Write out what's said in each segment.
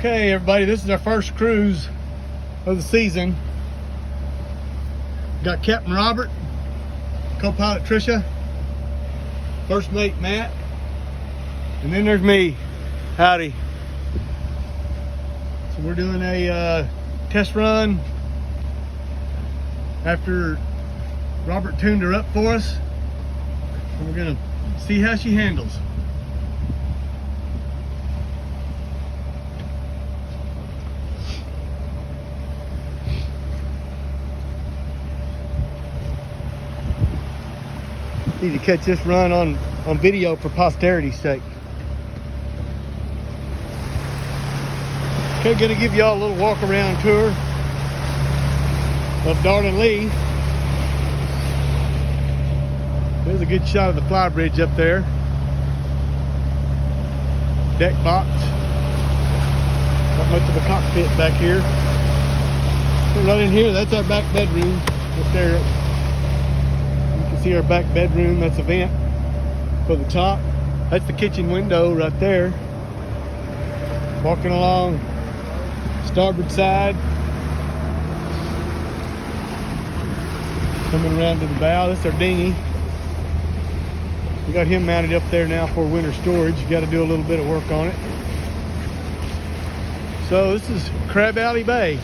Okay, everybody, this is our first cruise of the season. Got Captain Robert, co-pilot Trisha, first mate Matt, and then there's me. Howdy. So we're doing a test run after Robert tuned her up for us, and we're gonna see how she handles. Need to catch this run on video for posterity's sake. Okay, gonna give y'all a little walk around tour of Darling Lee. There's a good shot of the fly bridge up there. Deck box. Not much of a cockpit back here. So right in here, that's our back bedroom. Up there. See our back bedroom, that's a vent for the top. That's the kitchen window right there. Walking along starboard side. Coming around to the bow, that's our dinghy. We got him mounted up there now for winter storage. You got to do a little bit of work on it. So this is Crab Alley Bay.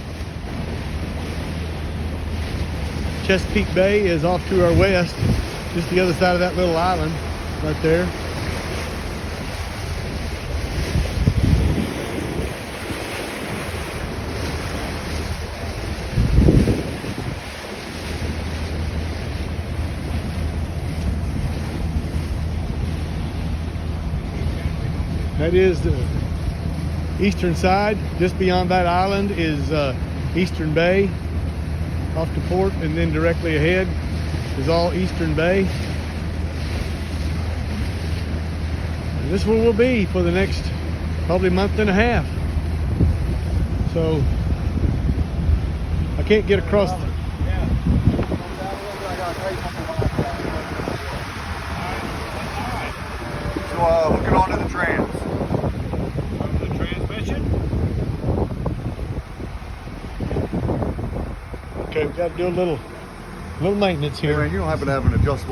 Chesapeake Bay is off to our west, just the other side of that little island right there. That is the eastern side. Just beyond that island is Eastern Bay off to port, and then directly ahead is all Eastern Bay. And this one will be for the next probably month and a half. So I can't get across. So hook it onto the trans. The transmission. Okay, we got to do a little maintenance here. Hey man, you don't happen to have an adjustable